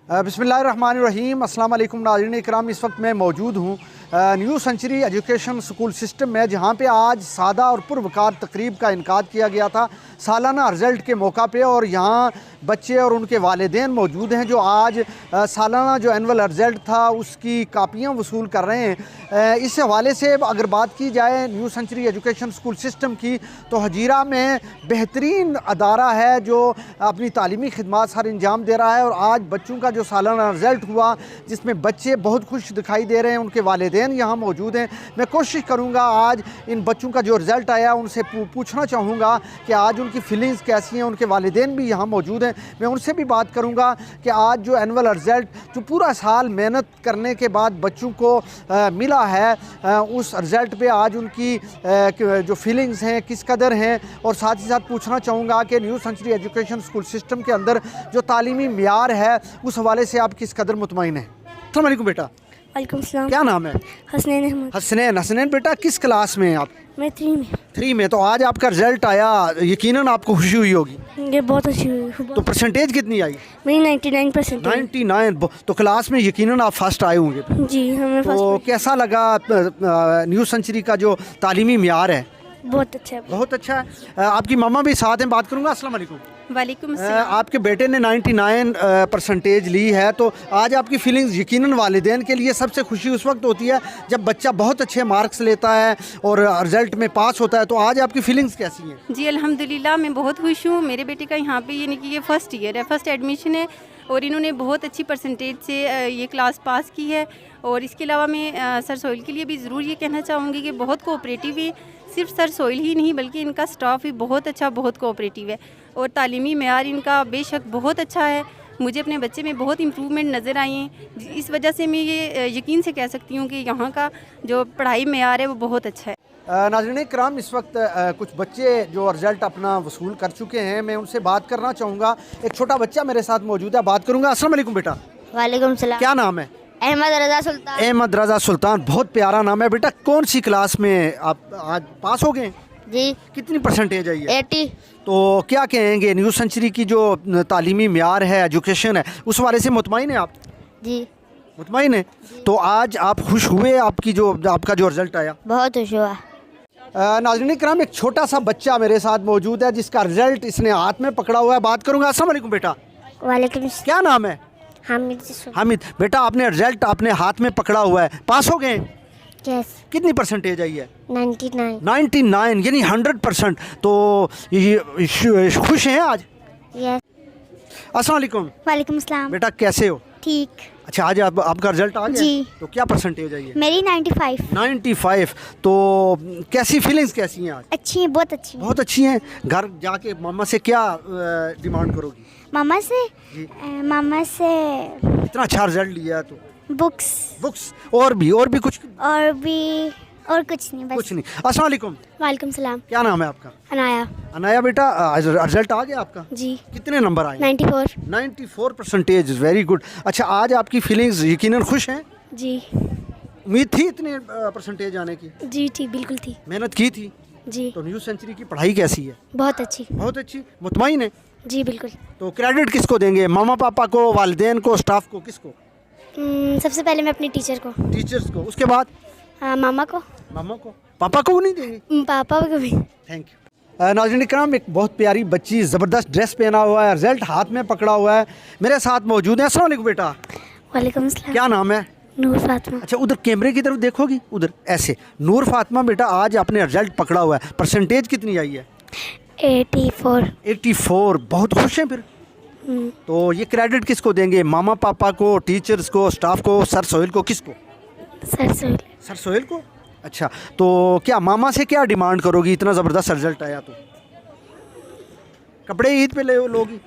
बिस्मिल्लाहिर्रहमानिर्रहीम। अस्सलाम वालेकुम नाज़रीन इकराम, इस वक्त मैं मौजूद हूँ new century education school system में, जहाँ पे आज सादा और पुरवकार तकरीब का इनकाद किया गया था सालाना रिज़ल्ट के मौका पे। और यहाँ बच्चे और उनके वालिदैन मौजूद हैं जो आज सालाना जो एनुअल रिज़ल्ट था उसकी कापियाँ वसूल कर रहे हैं। इस हवाले से अगर बात की जाए new century education school system की, तो हजीरा में बेहतरीन अदारा है जो अपनी तालीमी खिदमात सर अंजाम दे रहा है। और आज बच्चों का जो सालाना रिज़ल्ट हुआ जिसमें बच्चे बहुत खुश दिखाई दे रहे हैं, उनके वालिदैन यहाँ मौजूद हैं। मैं कोशिश करूँगा आज इन बच्चों का जो रिज़ल्ट आया उनसे पूछना चाहूँगा कि आज उनकी फ़ीलिंग्स कैसी हैं। उनके वालिदैन भी यहाँ मौजूद हैं, मैं उनसे भी बात करूँगा कि आज जो एनुअल रिज़ल्ट जो पूरा साल मेहनत करने के बाद बच्चों को मिला है, उस रिज़ल्ट पे आज उनकी जो फीलिंग्स हैं किस कदर हैं। और साथ ही साथ पूछना चाहूँगा कि new century education school system के अंदर जो तालीमी मियार है उस हवाले से आप किस कदर मुतमईन हैं। अस्सलाम वालेकुम बेटा। वालेकुम सलाम। क्या नाम है? हसनैन अहमद। हसनैन बेटा, किस क्लास में हैं आप? मैं 3 में। 3 में। तो आज आपका रिज़ल्ट आया, यकीनन आपको खुशी हुई होगी। ये बहुत अच्छी हुई। तो परसेंटेज कितनी आई? मेरी 99%। 99। तो क्लास में यकीनन आप फर्स्ट आए होंगे। जी हमें तो कैसा लगा न्यू सेंचुरी का जो तालीमी मियार है? बहुत अच्छा है। बहुत अच्छा है। आपकी मम्मा भी साथ हैं, बात करूँगा। अस्सलाम वालेकुम। वालेकुम अस्सलाम। आपके बेटे ने 99% ली है, तो आज आपकी फीलिंग्स यकीनन वालिदैन के लिए सबसे खुशी उस वक्त होती है जब बच्चा बहुत अच्छे मार्क्स लेता है और रिज़ल्ट में पास होता है। तो आज आपकी फीलिंग्स कैसी हैं? जी अल्हम्दुलिल्लाह, मैं बहुत खुश हूँ। मेरे बेटे का यहाँ पे यानी कि ये फर्स्ट ईयर है, फर्स्ट एडमिशन है और इन्होंने बहुत अच्छी परसेंटेज से ये क्लास पास की है। और इसके अलावा मैं सर सोहेल के लिए भी ज़रूर ये कहना चाहूँगी कि बहुत कोऑपरेटिव है। सिर्फ सर सोहेल ही नहीं बल्कि इनका स्टाफ भी बहुत अच्छा, बहुत कोऑपरेटिव है और तालीमी मेयार इनका बेशक बहुत अच्छा है। मुझे अपने बच्चे में बहुत इम्प्रूवमेंट नज़र आई है। इस वजह से मैं ये यकीन से कह सकती हूँ कि यहाँ का जो पढ़ाई मेयार है वो बहुत अच्छा है। नाज़रीन इकराम, इस वक्त कुछ बच्चे जो रिज़ल्ट अपना वसूल कर चुके हैं, मैं उनसे बात करना चाहूँगा। एक छोटा बच्चा मेरे साथ मौजूद है, बात करूँगा। अस्सलाम वालेकुम बेटा। वालेकुम सलाम। क्या नाम है? अहमद रज़ा सुल्तान। अहमद रज़ा सुल्तान, बहुत प्यारा नाम है बेटा। कौन सी क्लास में आप आज पास हो गए? जी। कितनी परसेंटेज आई है? 80। तो क्या कहेंगे न्यू सेंचुरी की जो तालीमी मियार है, एजुकेशन है, उस वाले से मुतमईन है आप? जी मुतमईन है। तो आज आप खुश हुए आपका जो रिज़ल्ट आया? बहुत खुश हुआ। नाज़रीन इकराम, एक छोटा सा बच्चा मेरे साथ मौजूद है जिसका रिज़ल्ट इसने हाथ में पकड़ा हुआ है, बात करूँगा। अस्सलाम वालेकुम बेटा। वालेकुम। क्या नाम है? हामिद। हामिद बेटा, आपने रिज़ल्ट अपने हाथ में पकड़ा हुआ है, पास हो गए? यस। कितनी परसेंटेज आई है? 99। 99 यानी 100%। तो ये खुश हैं आज? यस। अस्सलाम वालेकुम। वालेकुम सलाम। बेटा कैसे हो? ठीक। अच्छा, आज आपका रिज़ल्ट आ गया? जी। तो क्या परसेंटेज आई है? मेरी 95। 95। तो कैसी फीलिंग्स कैसी हैं आज? अच्छी है, बहुत अच्छी। बहुत अच्छी हैं। घर जाके मामा से क्या डिमांड करोगी? मामा से इतना अच्छा रिज़ल्ट लिया है तो बुक्स और भी कुछ? और कुछ नहीं, बस कुछ नहीं। अस्सलाम वालेकुम। वालेकुम सलाम। क्या नाम है आपका? अनाया। अनाया बेटा, रिज़ल्ट आ गया आपका? जी। कितने नंबर आए? 94। 94%, वेरी गुड। अच्छा, आज आपकी फीलिंग्स यकीनन खुश हैं? जी। उम्मीद थी इतने परसेंटेज आने की? जी ठीक, बिल्कुल थी। मेहनत की थी? जी। तो न्यू सेंचुरी की पढ़ाई कैसी है? बहुत अच्छी। बहुत अच्छी। मुतमईन है? जी बिल्कुल। तो क्रेडिट किसको देंगे? मामा पापा को, वालिदैन को, स्टाफ को, किसको? सबसे पहले मैं अपनी टीचर को। टीचर्स को। उसके बाद? मामा को। मामा को। पापा को नहीं देंगे? पापा को भी। Thank you. नाज़रीन इकराम, एक बहुत प्यारी बच्ची ज़बरदस्त ड्रेस पहना हुआ है, रिज़ल्ट हाथ में पकड़ा हुआ है, मेरे साथ मौजूद है। अस्सलाम वालेकुम बेटा। वालेकुम सलाम। क्या नाम है? नूर फातिमा। अच्छा, उधर कैमरे की तरफ देखोगी, उधर ऐसे। नूर फातिमा बेटा, आज आपने रिज़ल्ट पकड़ा हुआ है, परसेंटेज कितनी आई है? 84। 84। बहुत खुश हैं फिर? तो ये क्रेडिट किसको देंगे? मामा पापा को, टीचर्स को, स्टाफ को, सर सोहेल को, किसको? सर सोहेल को। अच्छा, तो क्या मामा से क्या डिमांड करोगी? इतना ज़बरदस्त रिज़ल्ट आया तो कपड़े ईद पे लोगी?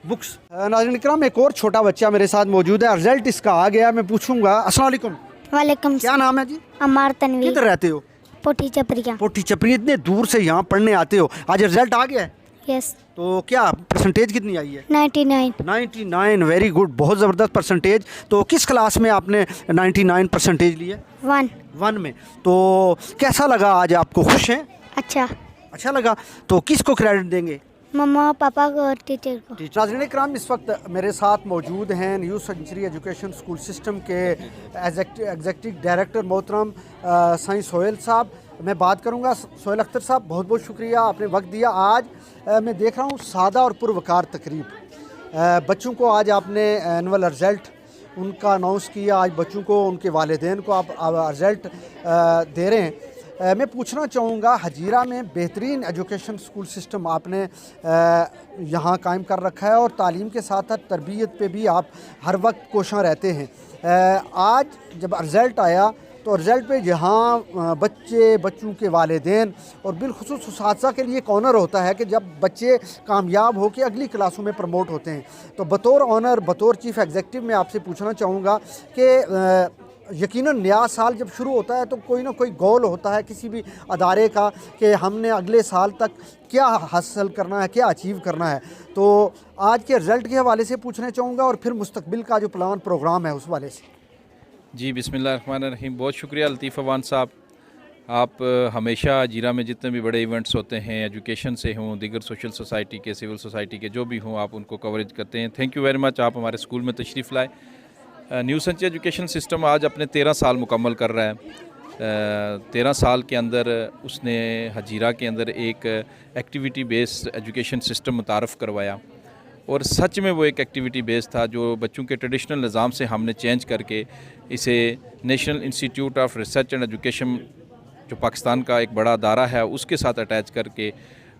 बुक्स। नाज़रीन इकराम, एक और छोटा बच्चा मेरे साथ मौजूद है, रिज़ल्ट इसका आ गया, मैं पूछूंगा। अस्सलाम वालेकुम। वालेकुम। क्या नाम है जी? अमार तनवीर। किधर रहते हो? पोटी चपरिया। पोटी चपरी। इतने दूर से यहाँ पढ़ने आते हो, आज रिज़ल्ट आ गया है? यस। तो क्या परसेंटेज कितनी आई है? 99। 99, वेरी गुड, बहुत ज़बरदस्त परसेंटेज। तो किस क्लास में आपने 99 परसेंटेज ली है? 1 में। तो कैसा लगा आज आपको? खुश हैं? अच्छा लगा। तो किसको क्रेडिट देंगे? मम्मा पापा को और टीचर को। नाज़रीन इकराम, इस वक्त मेरे साथ मौजूद हैं new century education school system के एग्जेक्टिव डायरेक्टर मोहतरम साईं सोहेल साहब। मैं बात करूंगा सोहेल अख्तर साहब, बहुत बहुत शुक्रिया आपने वक्त दिया। आज मैं देख रहा हूं सादा और पुरवकार तकरीब, बच्चों को आज आपने एनुअल रिज़ल्ट उनका अनाउंस किया, आज बच्चों को उनके वालिदैन को आप रिज़ल्ट दे रहे हैं। मैं पूछना चाहूँगा, हजीरा में बेहतरीन एजुकेशन स्कूल सिस्टम आपने यहाँ कायम कर रखा है और तालीम के साथ साथ तरबियत पे भी आप हर वक्त कोशां रहते हैं। आज जब रिज़ल्ट आया तो रिज़ल्ट पे जहाँ बच्चों के वालिदैन और बिलखुसूस उस्ताज़ा के लिए एक ऑनर होता है कि जब बच्चे कामयाब हो के अगली क्लासों में प्रमोट होते हैं, तो बतौर ऑनर, बतौर चीफ़ एग्जेक्टिव मैं आपसे पूछना चाहूँगा कि यकीनन नया साल जब शुरू होता है तो कोई ना कोई गोल होता है किसी भी अदारे का कि हमने अगले साल तक क्या हासिल करना है, क्या अचीव करना है। तो आज के रिज़ल्ट के हवाले से पूछना चाहूँगा और फिर मुस्तकबिल का जो प्लान प्रोग्राम है उस वाले से। जी, बिस्मिल्लाहिर्रहमानिर्रहीम। बहुत शुक्रिया लतीफ़ अवान साहब, आप हमेशा जीरा में जितने भी बड़े इवेंट्स होते हैं, एजुकेशन से हों, दीगर सोशल सोसाइटी के, सिविल सोसाइटी के, जो भी हों, आप उनको कवरेज करते हैं। थैंक यू वेरी मच, आप हमारे स्कूल में तशरीफ़ लाए। न्यू सेंचुरी एजुकेशन सिस्टम आज अपने 13 साल मुकम्मल कर रहा है। 13 साल के अंदर उसने हजीरा के अंदर एक एक्टिविटी बेस्ड एजुकेशन सिस्टम मुतारफ़ करवाया और सच में वो एक एक्टिविटी बेस्ड था जो बच्चों के ट्रेडिशनल निज़ाम से हमने चेंज करके इसे national institute of research and education, जो पाकिस्तान का एक बड़ा अदारा है, उसके साथ अटैच करके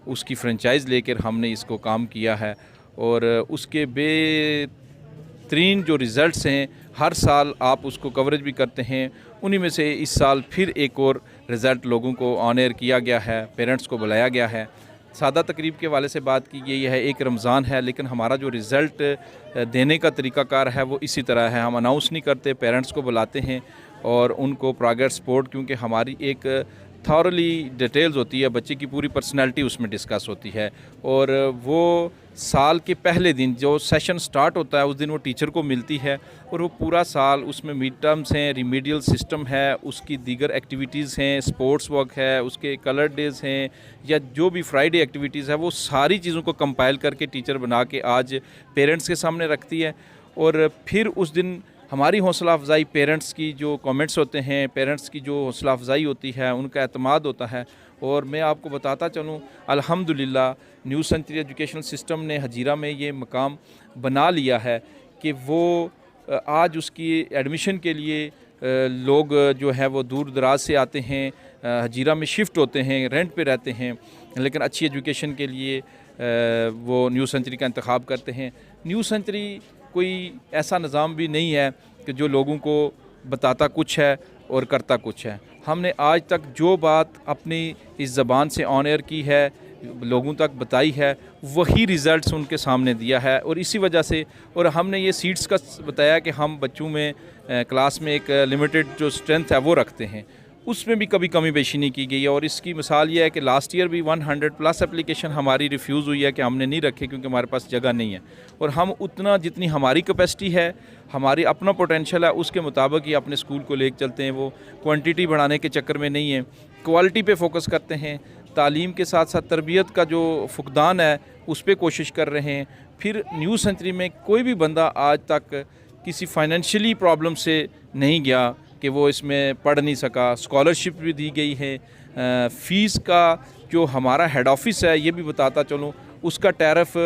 उसकी फ्रेंचाइज़ लेकर हमने इसको काम किया है। और उसके बेहतरीन जो रिज़ल्ट्स हैं, हर साल आप उसको कवरेज भी करते हैं। उन्हीं में से इस साल फिर एक और रिज़ल्ट लोगों को ऑन एयर किया गया है, पेरेंट्स को बुलाया गया है। सादा तकरीब के वाले से बात की गई है, एक रमज़ान है, लेकिन हमारा जो रिज़ल्ट देने का तरीक़ाकार है वो इसी तरह है। हम अनाउंस नहीं करते, पेरेंट्स को बुलाते हैं और उनको प्रोग्रेस रिपोर्ट, क्योंकि हमारी एक थॉरली डिटेल्स होती है, बच्चे की पूरी पर्सनैलिटी उसमें डिस्कस होती है। और वो साल के पहले दिन जो सेशन स्टार्ट होता है उस दिन वो टीचर को मिलती है और वो पूरा साल उसमें मिड टर्म्स हैं, रिमीडियल सिस्टम है, उसकी दीगर एक्टिविटीज़ हैं, स्पोर्ट्स वर्क है, उसके कलर डेज़ हैं, या जो भी फ्राइडे एक्टिविटीज़ है, वो सारी चीज़ों को कंपाइल करके टीचर बना के आज पेरेंट्स के सामने रखती है। और फिर उस दिन हमारी हौसला अफजाई, पेरेंट्स की जो कमेंट्स होते हैं, पेरेंट्स की जो हौसला अफजाई होती है, उनका एतमाद होता है। और मैं आपको बताता चलूँ, अल्हम्दुलिल्लाह न्यू सेंचुरी एजुकेशन सिस्टम ने हजीरा में ये मकाम बना लिया है कि वो आज उसकी एडमिशन के लिए लोग जो है वो दूर दराज से आते हैं, हजीरा में शिफ्ट होते हैं, रेंट पे रहते हैं, लेकिन अच्छी एजुकेशन के लिए वो न्यू सेंचुरी का इंतखाब करते हैं। न्यू सेंचुरी कोई ऐसा निज़ाम भी नहीं है कि जो लोगों को बताता कुछ है और करता कुछ है। हमने आज तक जो बात अपनी इस ज़बान से ऑन एयर की है, लोगों तक बताई है, वही रिज़ल्ट्स उनके सामने दिया है। और इसी वजह से, और हमने ये सीट्स का बताया कि हम बच्चों में क्लास में एक लिमिटेड जो स्ट्रेंथ है वो रखते हैं, उसमें भी कभी कमी पेशी नहीं की गई है। और इसकी मिसाल ये है कि लास्ट ईयर भी 100+ एप्लीकेशन हमारी रिफ्यूज़ हुई है कि हमने नहीं रखे क्योंकि हमारे पास जगह नहीं है। और हम उतना, जितनी हमारी कैपेसिटी है, हमारी अपना पोटेंशियल है, उसके मुताबिक ही अपने स्कूल को लेकर चलते हैं। वो क्वांटिटी बढ़ाने के चक्कर में नहीं है, क्वालिटी पे फोकस करते हैं। तालीम के साथ साथ तरबियत का जो फुकदान है उस पर कोशिश कर रहे हैं। फिर न्यू सेंचुरी में कोई भी बंदा आज तक किसी फाइनेंशियली प्रॉब्लम से नहीं गया कि वो इसमें पढ़ नहीं सका। स्कॉलरशिप भी दी गई है। फ़ीस का जो हमारा हेड ऑफिस है, ये भी बताता चलूँ, उसका टैरिफ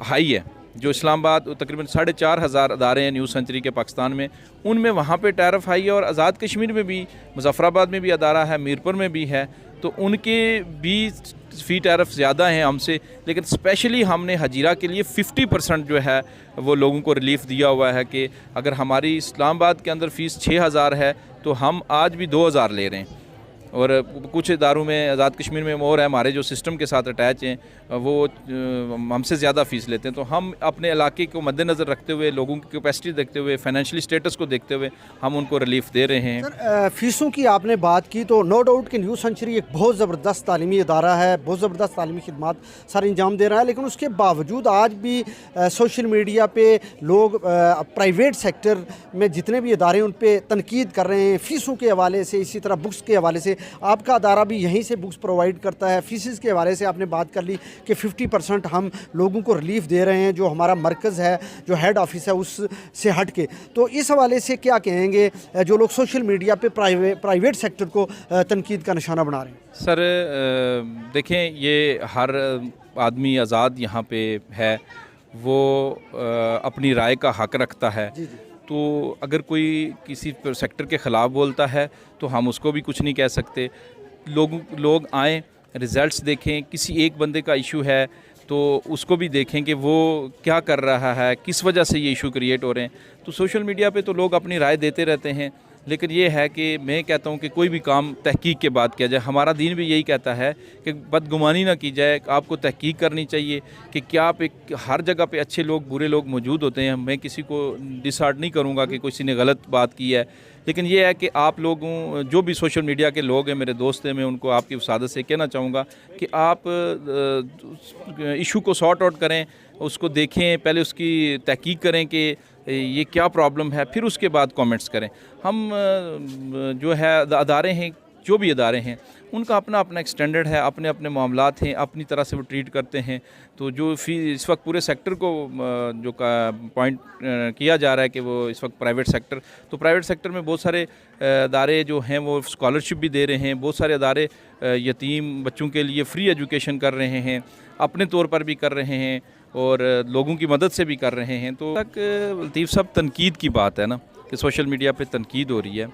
हाई है। जो इस्लामाबाद तकरीबन 4,500 अदारे हैं न्यू सेंचुरी के पाकिस्तान में, उनमें वहाँ पे टैरिफ हाई है। और आज़ाद कश्मीर में भी, मुजफ्फराबाद में भी अदारा है, मीरपुर में भी है, तो उनके भी फ़ी टैरिफ ज़्यादा हैं हमसे। लेकिन स्पेशली हमने हजीरा के लिए 50% जो है वो लोगों को रिलीफ़ दिया हुआ है कि अगर हमारी इस्लामाबाद के अंदर फ़ीस 6,000 है तो हम आज भी 2,000 ले रहे हैं। और कुछ इदारों में, आज़ाद कश्मीर में और है, हमारे जो सिस्टम के साथ अटैच हैं, वो हमसे ज़्यादा फ़ीस लेते हैं। तो हम अपने इलाके को मद्देनज़र रखते हुए, लोगों की कैपेसिटी देखते हुए, फाइनेंशियली स्टेटस को देखते हुए हम उनको रिलीफ दे रहे हैं। सर, फ़ीसों की आपने बात की तो नो डाउट कि न्यू सेंचुरी एक बहुत ज़बरदस्त तालीमी इदारा है, बहुत ज़बरदस्त तालीमी खिदमात सर अंजाम दे रहा है। लेकिन उसके बावजूद आज भी सोशल मीडिया पे लोग प्राइवेट सेक्टर में जितने भी इदारे उन पर तनकीद कर रहे हैं, फ़ीसों के हवाले से, इसी तरह बुक्स के हवाले से। आपका अदारा भी यहीं से बुक्स प्रोवाइड करता है। फीसिस के हवाले से आपने बात कर ली कि 50% हम लोगों को रिलीफ दे रहे हैं, जो हमारा मरकज़ है, जो हेड ऑफिस है, उससे हट के। तो इस हवाले से क्या कहेंगे जो लोग सोशल मीडिया पे प्राइवेट सेक्टर को तनकीद का निशाना बना रहे हैं? सर देखें, ये हर आदमी आज़ाद यहाँ पे है, वो अपनी राय का हक़ रखता है। तो अगर कोई किसी सेक्टर के ख़िलाफ़ बोलता है तो हम उसको भी कुछ नहीं कह सकते। लोग आएँ, रिज़ल्ट्स देखें, किसी एक बंदे का इशू है तो उसको भी देखें कि वो क्या कर रहा है, किस वजह से ये इशू क्रिएट हो रहे हैं। तो सोशल मीडिया पे तो लोग अपनी राय देते रहते हैं, लेकिन ये है कि मैं कहता हूँ कि कोई भी काम तहकीक के बाद किया जाए। हमारा दीन भी यही कहता है कि बदगुमानी ना की जाए, आपको तहकीक करनी चाहिए कि क्या आप हर जगह पे अच्छे लोग बुरे लोग मौजूद होते हैं। मैं किसी को डिसार्ड नहीं करूँगा कि किसी ने गलत बात की है, लेकिन ये है कि आप लोगों जो भी सोशल मीडिया के लोग हैं, मेरे दोस्त हैं, मैं उनको आपकी वसादत से कहना चाहूँगा कि आप इशू को सॉर्ट आउट करें, उसको देखें, पहले उसकी तहकीक करें कि ये क्या प्रॉब्लम है, फिर उसके बाद कमेंट्स करें। हम जो है अदारे हैं, जो भी अदारे हैं, उनका अपना अपना एक स्टैंडर्ड है, अपने अपने मामलात हैं, अपनी तरह से वो ट्रीट करते हैं। तो जो इस वक्त पूरे सेक्टर को जो का पॉइंट किया जा रहा है कि वो इस वक्त प्राइवेट सेक्टर, तो प्राइवेट सेक्टर में बहुत सारे अदारे जो हैं वो स्कॉलरशिप भी दे रहे हैं, बहुत सारे अदारे यतीम बच्चों के लिए फ्री एजुकेशन कर रहे हैं, अपने तौर पर भी कर रहे हैं और लोगों की मदद से भी कर रहे हैं। तो तक लतीफ़ साहब, तनकीद की बात है ना कि सोशल मीडिया पे तनकीद हो रही है,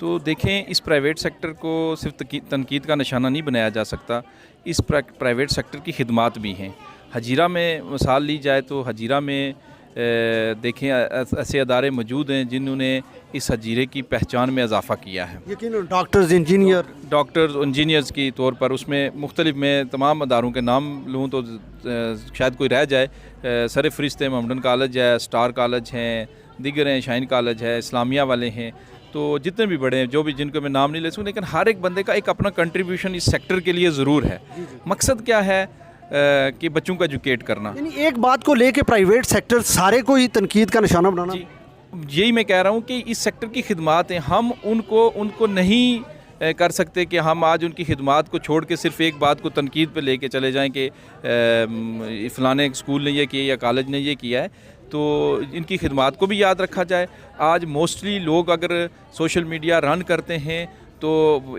तो देखें इस प्राइवेट सेक्टर को सिर्फ तनकीद का निशाना नहीं बनाया जा सकता। इस प्राइवेट सेक्टर की खिदमात भी हैं। हजीरा में मिसाल ली जाए तो हजीरा में देखें ऐसे अदारे मौजूद हैं जिन्होंने इस हजीरे की पहचान में इजाफ़ा किया है। यकीन डॉक्टर्स, इंजीनियर्स की तौर पर उसमें मुख्तलिफ, मैं तमाम अदारों के नाम लूँ तो शायद कोई रह जाए। सर फरिश्त मोहम्मदन कॉलेज है, स्टार कॉलेज हैं, दीगर हैं, शाइन कॉलेज है, इस्लामिया वाले हैं, तो जितने भी बड़े हैं, जो भी जिनको मैं नाम नहीं ले सकूँ, लेकिन हर एक बंदे का एक अपना कंट्रीब्यूशन इस सेक्टर के लिए ज़रूर है। मकसद क्या है कि बच्चों को एजुकेट करना। यानी एक बात को लेके प्राइवेट सेक्टर सारे को ही तनकीद का निशाना बनाना। यही मैं कह रहा हूँ कि इस सेक्टर की खिदमात हैं, हम उनको नहीं कर सकते कि हम आज उनकी खिदमात को छोड़ के सिर्फ एक बात को तनकीद पे लेके चले जाएं कि फ़लाने स्कूल ने ये किया या कॉलेज ने ये किया है। तो इनकी खिदमात को भी याद रखा जाए। आज मोस्टली लोग अगर सोशल मीडिया रन करते हैं तो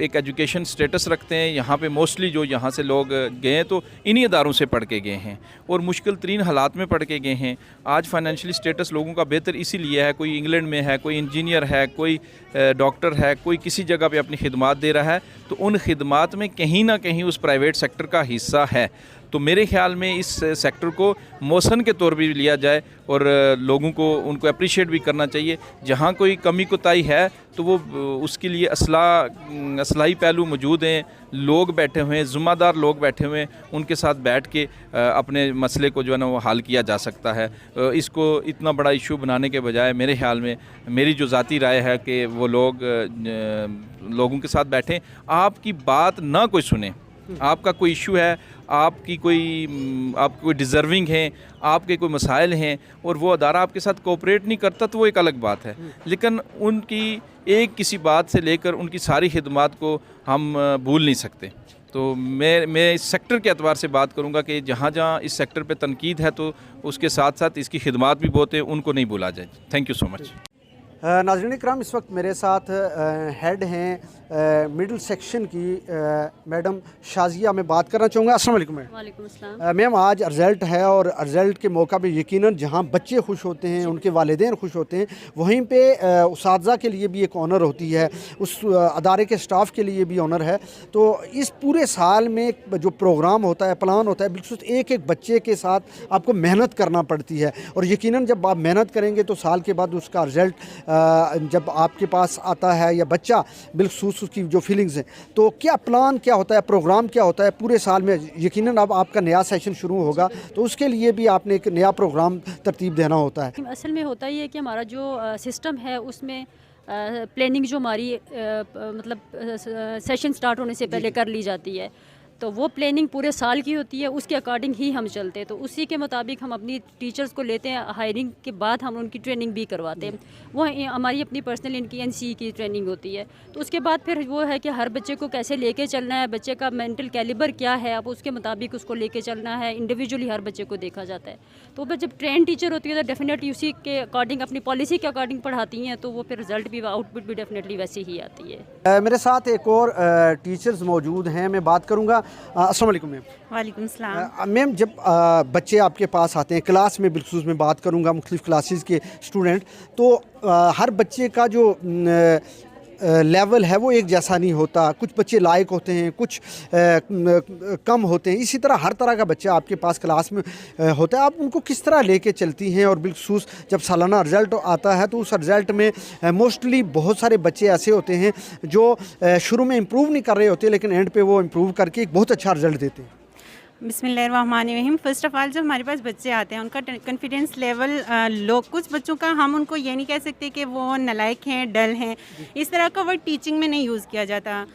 एक एजुकेशन स्टेटस रखते हैं। यहाँ पे मोस्टली जो यहाँ से लोग गए हैं तो इन्हीं अदारों से पढ़ के गए हैं और मुश्किल तरीन हालात में पढ़ के गए हैं। आज फाइनेंशियली स्टेटस लोगों का बेहतर इसीलिए है, कोई इंग्लैंड में है, कोई इंजीनियर है, कोई डॉक्टर है, कोई किसी जगह पे अपनी खिदमात दे रहा है, तो उन खिदमात में कहीं ना कहीं उस प्राइवेट सेक्टर का हिस्सा है। तो मेरे ख्याल में इस सेक्टर को मौसन के तौर पर भी लिया जाए और लोगों को उनको अप्रिशिएट भी करना चाहिए। जहाँ कोई कमी कोताही है तो वो उसके लिए असलाही पहलू मौजूद हैं, लोग बैठे हुए हैं, ज़िम्मेदार लोग बैठे हुए हैं, उनके साथ बैठ के अपने मसले को जो है ना वो हल किया जा सकता है। इसको इतना बड़ा इशू बनाने के बजाय मेरे ख्याल में, मेरी जो ज़ाती राय है कि वो लोगों के साथ बैठें, आपकी बात ना कोई सुने। आपका कोई इशू है, आपकी कोई डिज़र्विंग हैं, आपके कोई मसाइल हैं और वो अदारा आपके साथ कोऑपरेट नहीं करता तो वो एक अलग बात है, लेकिन उनकी एक किसी बात से लेकर उनकी सारी खिदमात को हम भूल नहीं सकते। तो मैं इस सेक्टर के एतबार से बात करूंगा कि जहाँ जहाँ इस सेक्टर पे तनकीद है तो उसके साथ साथ इसकी खिदमात भी बहुत है, उनको नहीं भूला जाए। Thank you so much. नाज़रीन इकराम, इस वक्त मेरे साथ हेड हैं मिडिल सेक्शन की मैडम शाजिया। मैं बात करना चाहूँगा। अस्सलाम वालेकुम मैम। वालेकुम अस्सलाम। मैम, आज रिज़ल्ट है और रिज़ल्ट के मौका पे यकीनन जहाँ बच्चे खुश होते हैं, उनके वालिदैन खुश होते हैं, वहीं पे उसातिज़ा के लिए भी एक ऑनर होती है, उस अदारे के स्टाफ के लिए भी ऑनर है। तो इस पूरे साल में जो प्रोग्राम होता है, प्लान होता है, बिल्कुल एक एक बच्चे के साथ आपको मेहनत करना पड़ती है और यकीनन जब आप मेहनत करेंगे तो साल के बाद उसका रिज़ल्ट जब आपके पास आता है या बच्चा बिल्कुल उसकी जो फीलिंग्स हैं, तो क्या प्लान क्या होता है, प्रोग्राम क्या होता है पूरे साल में? यकीनन अब आपका नया सेशन शुरू होगा तो उसके लिए भी आपने एक नया प्रोग्राम तरतीब देना होता है। असल में होता ही है कि हमारा जो सिस्टम है उसमें प्लानिंग जो हमारी मतलब सेशन स्टार्ट होने से पहले कर ली जाती है। तो वो प्लानिंग पूरे साल की होती है, उसके अकॉर्डिंग ही हम चलते हैं। तो उसी के मुताबिक हम अपनी टीचर्स को लेते हैं, हायरिंग के बाद हम उनकी ट्रेनिंग भी करवाते हैं। वो हमारी अपनी पर्सनल इनकी NCE की ट्रेनिंग होती है। तो उसके बाद फिर वो है कि हर बच्चे को कैसे लेके चलना है, बच्चे का मेंटल कैलिबर क्या है, अब उसके मुताबिक उसको लेके चलना है। इंडिविजुअली हर बच्चे को देखा जाता है। तो फिर जब ट्रेन टीचर होती है तो डेफिनेटली उसी के अकॉर्डिंग, अपनी पॉलिसी के अकॉर्डिंग पढ़ाती हैं, तो वो फिर रिजल्ट भी, आउटपुट भी डेफिनेटली वैसी ही आती है। मेरे साथ एक और टीचर्स मौजूद हैं, मैं बात करूंगा। अस्सलाम वालेकुम मैम। वालेकुम सलाम। मैम, जब बच्चे आपके पास आते हैं क्लास में, बिलखुसूस में बात करूंगा मुख्तलिफ क्लासेस के स्टूडेंट, तो हर बच्चे का जो लेवल है वो एक जैसा नहीं होता। कुछ बच्चे लायक होते हैं, कुछ कम होते हैं। इसी तरह हर तरह का बच्चा आपके पास क्लास में होता है। आप उनको किस तरह लेके चलती हैं? और बिलखुसूस जब सालाना रिज़ल्ट आता है तो उस रिज़ल्ट में मोस्टली बहुत सारे बच्चे ऐसे होते हैं जो शुरू में इम्प्रूव नहीं कर रहे होते, लेकिन एंड पे वो इम्प्रूव करके एक बहुत अच्छा रिज़ल्ट देते हैं। बिस्मिल्लाहिर्रहमानिर्रहीम। फ़र्स्ट ऑफ़ ऑल, जब हमारे पास बच्चे आते हैं उनका कॉन्फिडेंस लेवल लो, कुछ बच्चों का हम उनको ये नहीं कह सकते कि वो नालायक हैं, डल हैं, इस तरह का वर्ड टीचिंग में नहीं यूज़ किया जाता।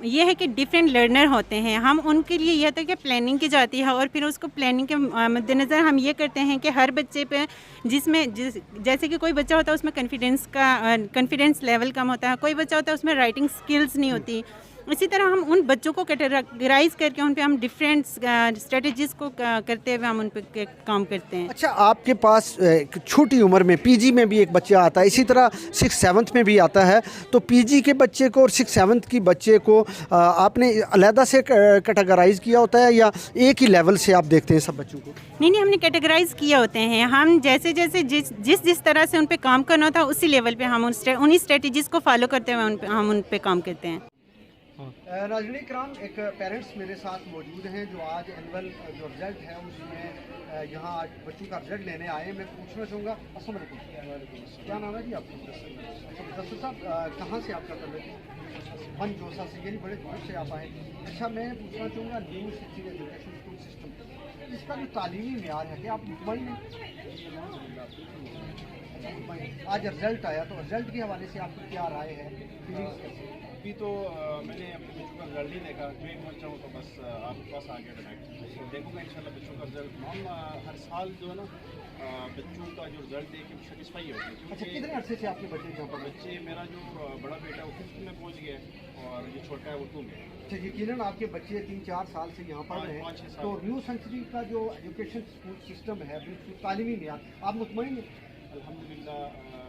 ये है कि डिफरेंट लर्नर होते हैं। हम उनके लिए यह था कि प्लानिंग की जाती है और फिर उसको प्लानिंग के मद्देनज़र हम ये करते हैं कि हर बच्चे पे जैसे कि कोई बच्चा होता है उसमें कॉन्फिडेंस लेवल कम होता है, कोई बच्चा होता है उसमें राइटिंग स्किल्स नहीं होती। इसी तरह हम उन बच्चों को कैटेगराइज करके उन पे हम डिफरेंट स्ट्रेटजीज को करते हुए हम उन पे काम करते हैं। अच्छा, आपके पास छोटी उम्र में PG में भी एक बच्चा आता है, इसी तरह 6th-7th में भी आता है, तो PG के बच्चे को और 6th-7th की बच्चे को आपने अलहदा से कैटेगराइज किया होता है या एक ही लेवल से आप देखते हैं सब बच्चों को? नहीं, हमने कैटेगराइज किया होते हैं। हम जैसे जिस तरह से उन पे काम करना होता है उसी लेवल पे हम उन्हीं स्ट्रेटजीज को फॉलो करते हुए हम उन पे काम करते हैं। नाज़रीन इकराम, एक पेरेंट्स मेरे साथ मौजूद हैं जो आज एनुअल जो रिज़ल्ट है उसमें यहाँ आज बच्चों का रिज़ल्ट लेने आए हैं। मैं पूछना चाहूँगा, अस्सलाम वालेकुम, क्या नाम है जी आपका? मुदस्सिर साहब, कहाँ से आपका तल्लुक़? बनजोसा से, यानी बड़े दूर से आप आए। अच्छा, मैं पूछना चाहूँगा new city education school system, इसका जो तालीमी मेयार है, क्या आप मुतमईन हैं? आज रिज़ल्ट आया तो रिज़ल्ट के हवाले से आपकी क्या राय है, फीलिंग्स कैसे? अभी तो मैंने अपने बच्चों का रिजल्ट नहीं देखा, जो एक पहुँचा हूँ तो बस आपके पास आ गया डायरेक्ट। तो देखूँगा इंशाल्लाह बच्चों का रिजल्ट। हम हर साल जो है ना बच्चों का जो रिजल्ट देख के सेटिस्फाई होते हैं। अच्छा, कितने अरसे से आपके बच्चे यहाँ पर? बच्चे, मेरा जो बड़ा बेटा है वो 5th में पहुँच गया है और जो छोटा है वो 2 में। अच्छा, यकीनन आपके बच्चे 3-4 साल से यहाँ पढ़ रहे हैं, 5-6 तो न्यू सेंचुरी का जो एजुकेशन स्कूल सिस्टम है, तालीमी में आप मुतमईन हैं? अल्हम्दुलिल्लाह,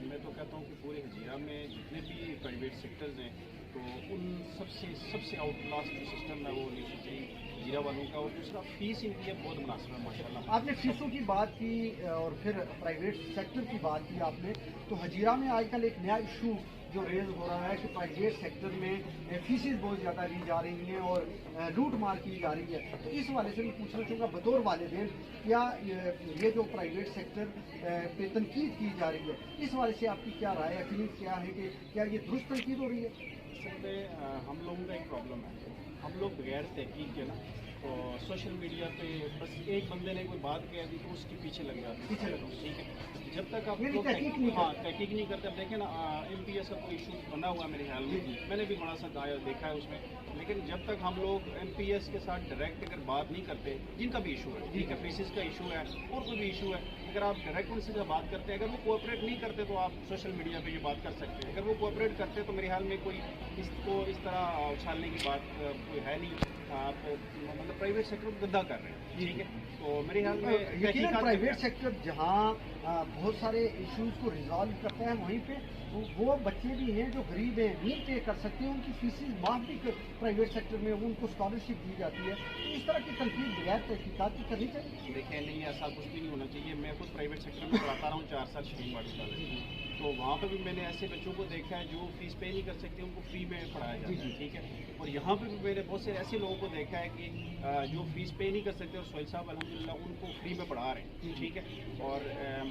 मैं तो कहता हूँ कि पूरे हजीरा में जितने भी प्राइवेट सेक्टर्स हैं तो उन सबसे आउट क्लास जो सिस्टम है वो न्यू सेंचुरी हजीरा वालों का। और दूसरा फीस इनकी बहुत मुनासिब है माशाल्लाह। आपने फीसों की बात की और फिर प्राइवेट सेक्टर की बात की आपने, तो हजीरा में आजकल एक नया इशू जो रेज हो रहा है कि प्राइवेट सेक्टर में फीसेस बहुत ज़्यादा ली जा रही हैं और लूट मार की जा रही है। तो इस वाले से मैं पूछना चाहूँगा, बतौर वालिदैन, क्या ये जो प्राइवेट सेक्टर पे तनकीद की जा रही है, इस वाले से आपकी क्या राय है, फीलिंग क्या है कि क्या ये दुरुस्त तनकीद हो रही है? असल में हम लोगों का एक प्रॉब्लम है, हम लोग बगैर तहकीक के ना तो सोशल मीडिया पे बस एक बंदे ने कोई बात कह दी तो उसके पीछे लग जाते हैं। ठीक है, जब तक आप लोग तहकीक नहीं करते। अब देखें ना, MPS का कोई इशू बना हुआ है मेरे ख्याल में, मैंने भी बड़ा सा देखा है उसमें। लेकिन जब तक हम लोग MPS के साथ डायरेक्ट अगर बात नहीं करते, जिनका भी इशू है, ठीक है, फीसिस का इशू है और कोई भी इशू है, अगर आप डायरेक्ट उनसे जब बात करते हैं, अगर वो कोऑपरेट नहीं करते तो आप सोशल मीडिया पे ये बात कर सकते हैं। अगर वो कोऑपरेट करते तो मेरे ख्याल में कोई इसको इस तरह उछालने की बात कोई है नहीं। आप मतलब प्राइवेट सेक्टर को गद्दा कर रहे हैं, ठीक है। तो मेरे ख्याल में यकीनन प्राइवेट सेक्टर जहाँ बहुत सारे इश्यूज को रिजॉल्व करता है, वहीं पे वो बच्चे भी हैं जो गरीब हैं, नहीं पे कर सकते हैं, उनकी फीसें माफ भी प्राइवेट सेक्टर में उनको स्कॉलरशिप दी जाती है। तो इस तरह की तनकीद बगैर तहकीकात की करनी चाहिए। देखिए, नहीं, ऐसा कुछ भी नहीं होना चाहिए। मैं खुद प्राइवेट सेक्टर में पढ़ाता रहा हूँ 4 साल शहीद मॉडल कॉलेज, तो वहाँ पर भी मैंने ऐसे बच्चों को देखा है जो फीस पे नहीं कर सकते, उनको फ्री में पढ़ाया जाता है, ठीक है। और यहाँ पर भी मैंने बहुत से ऐसे लोगों को देखा है कि जो फीस पे नहीं कर सकते और सोहेल साहब अल्हम्दुलिल्लाह उनको फ्री में पढ़ा रहे हैं, ठीक है। और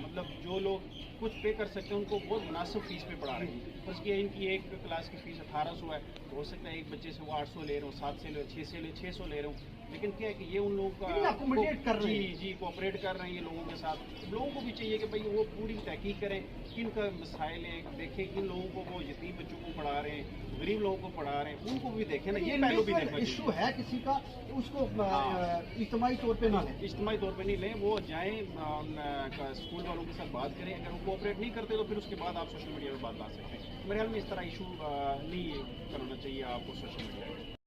मतलब जो लोग कुछ पे कर सकते हैं उनको बहुत मुनासिब फीस पे पढ़ा रहे हैं। उसकी इनकी एक क्लास की फ़ीस 1800 है, तो हो सकता है एक बच्चे से वो 800 ले रहे हो, 7 से ले, 6 से ले, 600 ले रहे हो। लेकिन क्या है कि ये उन लोगों लेकिन का accommodate कर रहे हैं। जी कोऑपरेट कर रहे हैं ये लोगों के साथ। लोगों को भी चाहिए कि भाई वो पूरी तहकीक करें किन का मसाइल है, देखें किन लोगों को वो यतीम बच्चों को पढ़ा रहे हैं, गरीब लोगों को पढ़ा रहे हैं, उनको भी देखें ना, ये पहलू भी देखना इशू चाहिए। है किसी का उसको हाँ। इज्तिमाई तौर पे ना लें। इज्तिमाई तौर पे नहीं लें, वो जाएँ स्कूल वालों के साथ बात करें, अगर वो कोऑपरेट नहीं करते तो फिर उसके बाद आप सोशल मीडिया पर बात ला सकते हैं। मेरे ख्याल में इस तरह इशू नहीं करना चाहिए आपको सोशल मीडिया पर।